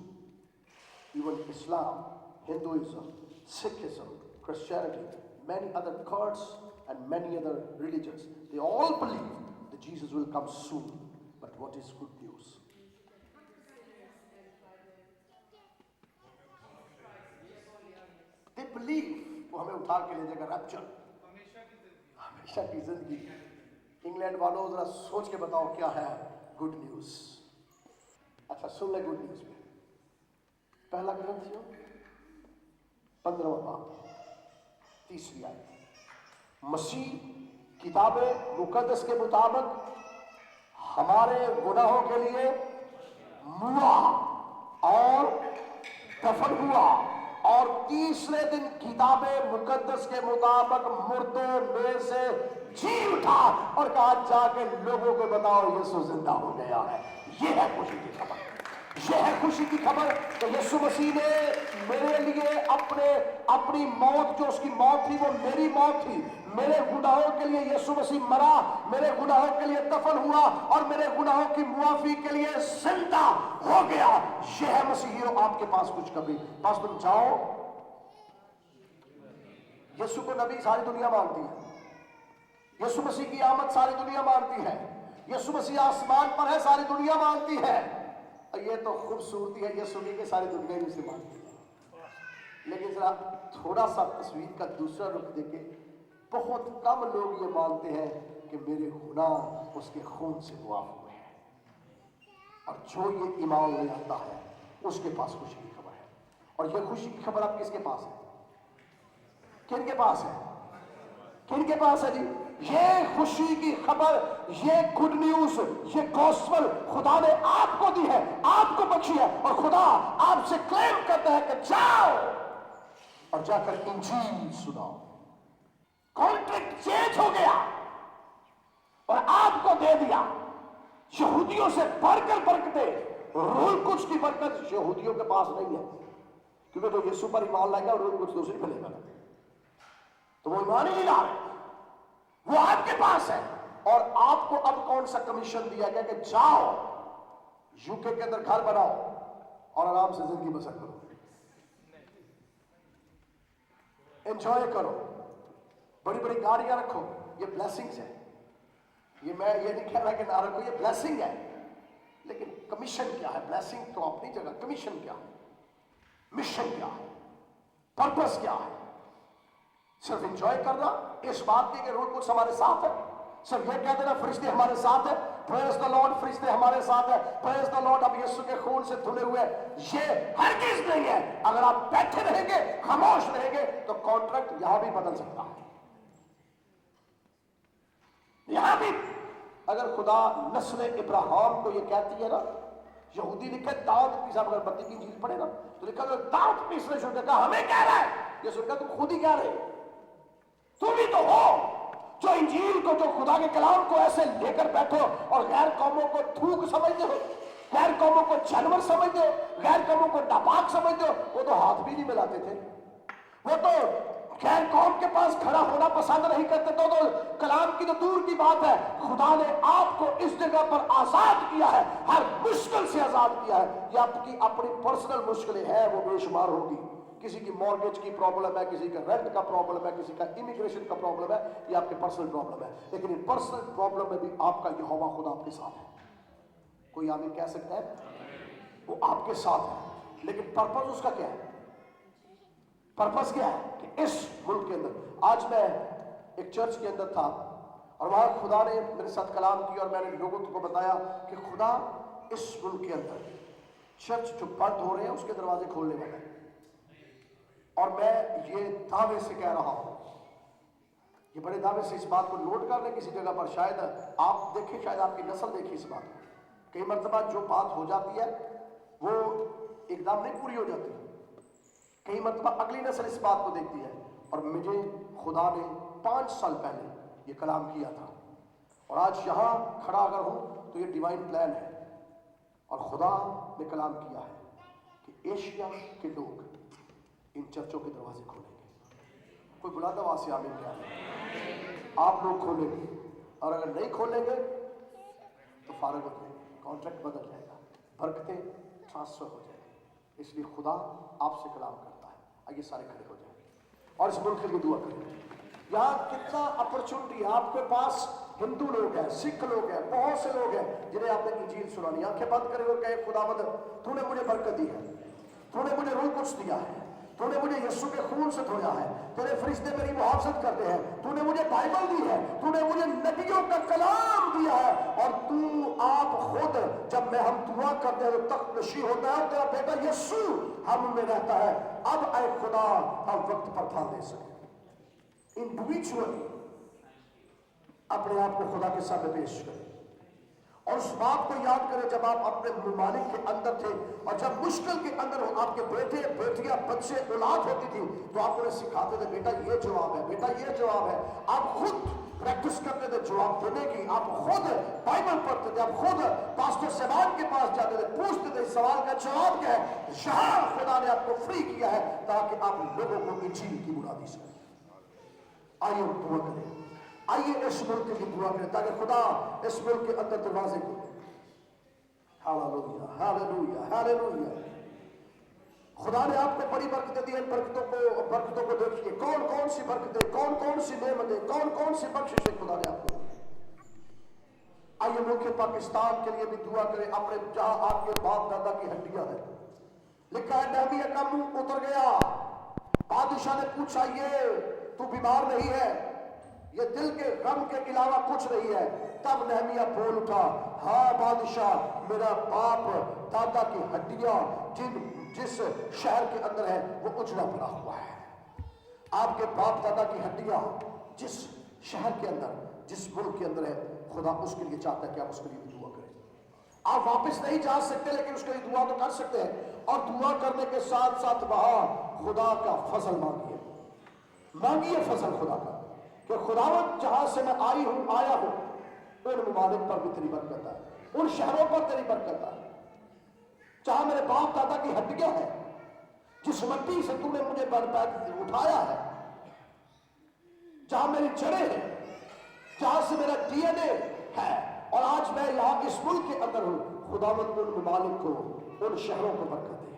Even Islam, Hinduism, Sikhism, Christianity, many other cults and many other religions, they all believe that Jesus will come soon. But what is good news? They believe वो हमें उठा के ले जाएगा rapture, हमेशा की जिंदगी। England वालों जरा सोच के बताओ क्या है गुड न्यूज? अच्छा सुन ले गुड न्यूज में, पहला ग्रंथियों 15वां बाब 30वीं आयत, मसीह किताबे मुकद्दस के मुताबिक हमारे गुनाहों के लिए मुआ और दफन हुआ, और तीसरे दिन किताबे मुकद्दस के मुताबिक मुर्दों में से जी उठा, और कहा जाके लोगों को बताओ यीशु जिंदा हो गया है। ये है खुशी की खबर, ये है खुशी की खबर कि यीशु मसीह ने मेरे लिए अपनी मौत, जो उसकी मौत थी वो मेरी मौत थी, मेरे गुनाहों के लिए यीशु मसीह मरा, मेरे गुनाहों के लिए दफन हुआ, और मेरे गुनाहों की मुआफी के लिए जिंदा हो गया। यह है मसीहियों आपके पास कुछ कभी, बस तुम जाओ। यीशु को नबी सारी दुनिया मानती है, यीशु मसीह की आमद सारी दुनिया मानती है, यीशु मसीह आसमान पर है सारी दुनिया मानती है। ये तो खूबसूरती है यीशु की कि सारी दुनिया ही उसे मानती है। लेकिन जरा थोड़ा सा तस्वीर का दूसरा रुख देखे, बहुत कम लोग ये मानते हैं कि मेरे गुनाह उसके खून से मुआफ हुए हैं, और जो ये ईमान ले आता है उसके पास खुशी की खबर है। और ये खुशी की खबर अब किसके पास है? किन के पास है? किन के पास है जी? یہ خوشی کی خبر، یہ گڈ نیوز، یہ گوسپل خدا نے آپ کو دی ہے، آپ کو بخشی ہے، اور خدا آپ سے کلیم کرتا ہے کہ جاؤ اور جا کر انجیل سناؤ۔ کانٹریکٹ چینج ہو گیا اور آپ کو دے دیا۔ یہودیوں سے بڑھ کر برکتیں، روح القدس کی برکت یہودیوں کے پاس نہیں ہے، کیونکہ تو یسوع پر ایمان لائے گا اور روح القدس دوسری ملے گا، تو وہ ایمان ہی نہیں لا رہے، وہ آپ کے پاس ہے۔ اور آپ کو اب کون سا کمیشن دیا گیا کہ جاؤ یو کے اندر گھر بناؤ اور آرام سے زندگی بسر کرو، انجوائے کرو، بڑی بڑی گاڑیاں رکھو، یہ بلیسنگز ہے۔ یہ میں یہ نہیں کہہ رہا کہ نہ رکھو، یہ بلیسنگ ہے، لیکن کمیشن کیا ہے؟ بلیسنگ تو اپنی جگہ، کمیشن کیا ہے؟ مشن کیا ہے؟ پرپس کیا ہے؟ صرف انجوائے کرنا اس بات کی کہ روح القدس ہمارے ساتھ ہے، صرف یہ کہہ دینا فرشتے ہمارے ساتھ ہیں، پریز دا لارڈ، فرشتے ہمارے ساتھ ہیں، پریز دا لارڈ اب یسوع کے خون سے دھلے ہوئے، یہ ہرگز نہیں ہے۔ اگر آپ بیٹھے رہیں گے، خاموش رہیں گے، تو کانٹریکٹ یہاں بھی بدل سکتا ہے۔ یہاں بھی اگر خدا نسل ابراہیم کو یہ کہتی ہے نا، یہودی لکھے داؤد پیسا، اگر بتی کی چیز پڑھے نا تو لکھا کہ داؤد پیسنے شروع کہا ہمیں کہہ رہا ہے، یہ سن کہا تم خود ہی کہہ رہے، تم ہی تو ہو جو انجیل کو، جو خدا کے کلام کو ایسے لے کر بیٹھو اور غیر قوموں کو تھوک سمجھتے ہو، غیر قوموں کو جانور سمجھتے ہو، غیر قوموں کو ناپاک سمجھتے ہو۔ وہ تو ہاتھ بھی نہیں ملاتے تھے، وہ تو غیر قوم کے پاس کھڑا ہونا پسند نہیں کرتے، تو کلام کی تو دور کی بات ہے۔ خدا نے آپ کو اس جگہ پر آزاد کیا ہے، ہر مشکل سے آزاد کیا ہے۔ یہ آپ کی اپنی پرسنل مشکلیں ہیں، وہ بے شمار ہوگی، کسی کی مورگیج کی پرابلم ہے، کسی کا رینٹ کا پرابلم ہے، کسی کا امیگریشن کا پرابلم ہے، یہ آپ کے پرسنل پرابلم ہے، لیکن ان پرسنل پرابلم میں بھی آپ کا یہوہ خدا آپ کے ساتھ ہے۔ کوئی آمین کہہ سکتا ہے؟ وہ آپ کے ساتھ ہے، لیکن پرپس اس کا کیا ہے؟ پرپس کیا ہے کہ اس ملک کے اندر، آج میں ایک چرچ کے اندر تھا اور وہاں خدا نے میرے ساتھ کلام کیا اور میں نے لوگوں کو بتایا کہ خدا اس ملک کے اندر چرچ جو بند ہو رہے ہیں اس کے دروازے کھولنے والا ہے، اور میں یہ دعوے سے کہہ رہا ہوں، یہ بڑے دعوے سے اس بات کو نوٹ کر لیں کسی جگہ پر، شاید آپ دیکھیں، شاید آپ کی نسل دیکھی اس بات کو، کئی مرتبہ جو بات ہو جاتی ہے وہ ایک دم نہیں پوری ہو جاتی، کئی مرتبہ اگلی نسل اس بات کو دیکھتی ہے۔ اور مجھے خدا نے 5 سال پہلے یہ کلام کیا تھا، اور آج یہاں کھڑا اگر ہوں تو یہ ڈیوائن پلان ہے، اور خدا نے کلام کیا ہے کہ ایشیا کے لوگ ان چرچوں کے دروازے کھولیں گے۔ کوئی بلا دوا سے آمین کیا ہے؟ آپ لوگ کھولیں گے، اور اگر نہیں کھولیں گے تو فارغ ہو جائیں گے، کانٹریکٹ بدل جائے گا، برکتیں ٹرانسفر ہو جائیں گی۔ اس لیے خدا آپ سے کلام کرتا ہے۔ آئیے سارے کھڑے ہو جائیں اور اس ملک کے لیے دعا کریں۔ یہاں کتنا اپرچونٹی ہے آپ کے پاس، ہندو لوگ ہیں، سکھ لوگ ہیں، بہت سے لوگ ہیں جنہیں آپ نے انجیل سنانی، آنکھیں بند کریں اور کہیں خداوند تو نے مجھے برکت دی ہے، تو نے مجھے روح القدس دیا ہے، تو نے مجھے یسوع کے خون سے دھویا ہے، تیرے فرشتے میری محافظت کرتے ہیں، تو نے مجھے بائبل دی ہے، تو نے مجھے نبیوں کا کلام دیا ہے، اور تو آپ خود جب میں ہم دعا کرتے ہیں تو تخت نشین ہوتا ہے، تیرا بیٹا یسوع ہم میں رہتا ہے۔ اب اے خدا ہم وقت پر پھل دے سکیں، انڈیویجولی اپنے آپ کو خدا کے سامنے پیش کریں، اور اس بات کو یاد کریں جب آپ اپنے ممالک کے اندر تھے اور جب مشکل کے اندر آپ کے بیٹے بیٹیاں بچے اولاد ہوتی تھی تو آپ انہیں سکھاتے تھے بیٹا یہ جواب ہے، بیٹا یہ جواب ہے، آپ خود پریکٹس کرتے تھے جواب دینے کی، آپ خود بائبل پڑھتے تھے، آپ خود پاسٹر سیوان کے پاس جاتے تھے، پوچھتے تھے اس سوال کا جواب کیا ہے۔ یہاں خدا نے آپ کو فری کیا ہے تاکہ آپ لوگوں کو انجیل کی منادی سکیں۔ آئیے ہم دعا کریں، آئیے اس ملک کی دعا کریں تاکہ خدا اس ملک کے اندر دروازے کھولے۔ Hallelujah hallelujah hallelujah. خدا نے آپ کو بڑی برکتیں دی، ان برکتوں کو دیکھیے، کون کون سی برکتیں، کون کون سی نعمتیں، کون کون سی بخششیں خدا نے آپ کو دی۔ آئیے ملک پاکستان کے لیے بھی دعا کریں، اپنے جہاں آپ کے باپ دادا کی ہڈیاں ہیں۔ لکھا ہے نہمیہ کا منہ اتر گیا، بادشاہ نے پوچھا یہ تو بیمار نہیں ہے، یہ دل کے غم کے علاوہ کچھ نہیں ہے؟ تب نہمیہ بول اٹھا ہاں بادشاہ، میرا باپ دادا کی ہڈیاں جس شہر کے اندر ہے وہ اجڑا پڑا ہوا ہے۔ آپ کے باپ دادا کی ہڈیاں جس شہر کے اندر جس ملک کے اندر ہے خدا اس کے لیے چاہتا ہے کہ آپ اس کے لیے بھی دعا کریں. آپ واپس نہیں جا سکتے لیکن اس کے لیے دعا تو کر سکتے ہیں, اور دعا کرنے کے ساتھ ساتھ وہاں خدا کا فضل مانگیے فضل خدا کا کہ خداوند جہاں سے میں آیا ہوں ان ممالک پر بھی تیری برکت ہے, ان شہروں پر تیری برکت ہے, جہاں میرے باپ دادا کی ہڈیاں ہیں, جس مٹی سے تو نے مجھے اٹھایا ہے, جہاں میری جڑیں ہیں, جہاں سے میرا ڈی این اے ہے, اور آج میں یہاں اس ملک کے اندر ہوں, خداوند ان ممالک کو, ان شہروں کو برکت دے.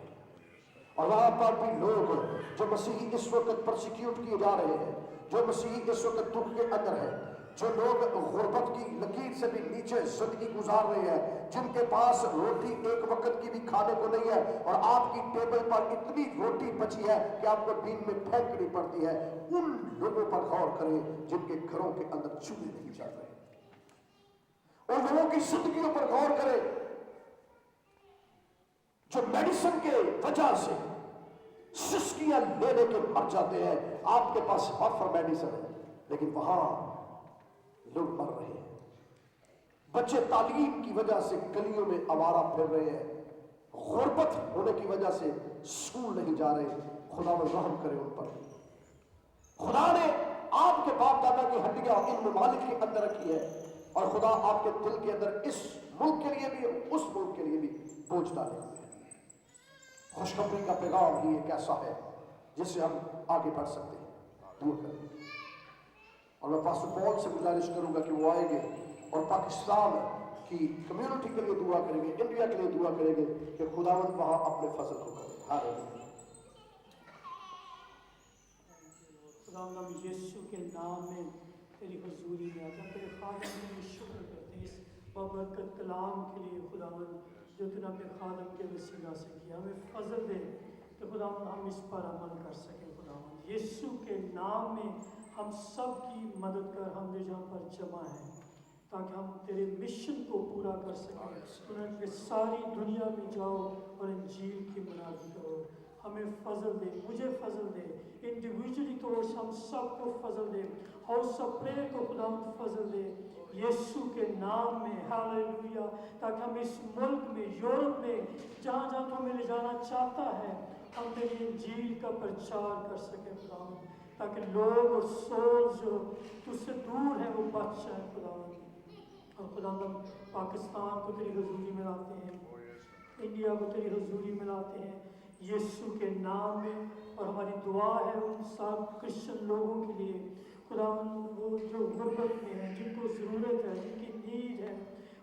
اور وہاں پر بھی لوگ جو مسیحی اس وقت پرسیکیوٹ کیے جا رہے ہیں, جو مسیحی اس وقت دکھ کے اندر ہے, جو لوگ غربت کی لکیر سے بھی نیچے زندگی گزار رہے ہیں, جن کے پاس روٹی ایک وقت کی بھی کھانے کو نہیں ہے, اور آپ کی ٹیبل پر اتنی روٹی بچی ہے کہ آپ کو دن میں پھینکنی پڑتی ہے, ان لوگوں پر غور کریں جن کے گھروں کے اندر چولہے نہیں چل رہے. ان لوگوں کی زندگیوں پر غور کریں جو میڈیسن کے وجہ سے سسکیاں لینے کے مر جاتے ہیں. آپ کے پاس آفر میڈیسن ہے لیکن وہاں لوگ مر رہے ہیں. بچے تعلیم کی وجہ سے گلیوں میں آوارہ پھر رہے ہیں, غربت ہونے کی وجہ سے اسکول نہیں جا رہے. خدا و رحم کرے ان پر. خدا نے آپ کے باپ دادا کی ہڈیاں ان ممالک کے اندر رکھی ہے, اور خدا آپ کے دل کے اندر اس ملک کے لیے بھی اس ملک کے لیے بھی بوجھ ڈالے ہوئے ہیں. خوشخبری کا پیغام ہی ایک ایسا ہے جس سے ہم آگے بڑھ سکتے ہیں. دعا کریں, اور میں پاسٹر پال سے گزارش کروں گا کہ وہ آئیں گے اور پاکستان کی کمیونٹی کے لیے دعا کریں گے, انڈیا کے لیے دعا کریں گے کہ خداوند وہاں اپنے فضل کو کرے. ہاللیلویا. خداوند ہم یسوع کے نام میں تیری حضوری میں آتے ہیں, تیرے خادم کے لیے شکر کرتے ہیں اس بابرکت کلام کے لیے خداوند جو تو نے اپنے خادم کے وسیلہ سے کیا. ہمیں فضل دے کہ خداوند ہم اس پر عمل کر سکیں. خداوند یسوع کے نام میں ہم سب کی مدد کر, ہم جو جہاں پر جمع ہیں, تاکہ ہم تیرے مشن کو پورا کر سکیں. تو نے کہ ساری دنیا میں جاؤ اور انجیل کی منادی کرو. ہمیں فضل دے, مجھے فضل دے, انڈیویجولی طور سے ہم سب کو فضل دے, ہاؤس آف پریئر کو خداوند فضل دے یسوع کے نام میں. ہاللیلویا. تاکہ ہم اس ملک میں, یورپ میں, جہاں جہاں تو ہمیں لے جانا چاہتا ہے, ہم تیری انجیل کا پرچار کر سکیں خداوند, تاکہ لوگ اور سول جو تجھ سے دور ہیں وہ بچ جائیں خداوند. اور خداوند ہم پاکستان کو تیری حضوری میں لاتے ہیں, انڈیا کو تیری حضوری میں لاتے ہیں یسوع کے نام میں. اور ہماری دعا ہے ان سب کرسچن لوگوں کے لیے خداوند, وہ جو غربت میں ہیں, جن کو ضرورت ہے, جن کی نیڈ ہے,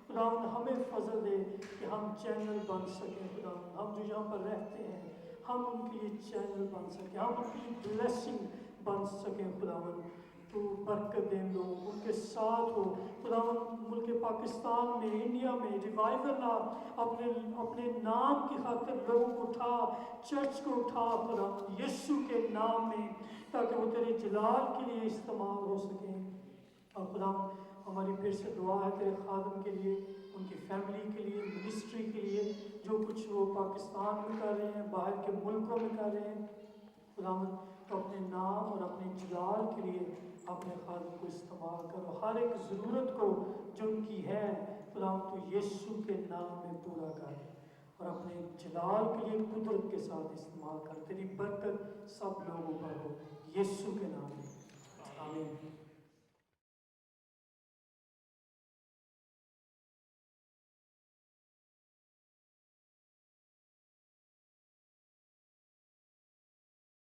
خداوند ہمیں فضل دے کہ ہم چینل بن سکیں. خداوند ہم جو یہاں پر رہتے ہیں ہم ان کے لیے چینل بن سکیں, ہم ان کے لیے بلیسنگ بن سکیں. خداوند تو برکت دے لوگوں کو, ان کے ساتھ ہو خداوند. ملک پاکستان میں, انڈیا میں ریوائول لا, اپنے نام کی خاطر لوگوں کو اٹھا, چرچ کو اٹھا خداوند یسوع کے نام میں, تاکہ وہ تیرے جلال کے لیے استعمال ہو سکیں. اور خداوند ہماری پھر سے دعا ہے تیرے خادم کے لیے, ان کی فیملی کے لیے, منسٹری کے لیے, جو کچھ وہ پاکستان میں کر رہے ہیں, باہر کے ملکوں میں کر رہے ہیں. خداوند تو اپنے نام اور اپنے جلال کے لیے اپنے خادم کو استعمال کرو. ہر ایک ضرورت کو جو ان کی ہے خداوند تو یسوع کے نام میں پورا کر, اور اپنے جلال کے لیے قدرت کے ساتھ استعمال کر. تیری برکت سب لوگوں پر ہو یسوع کے نام میں. آمین.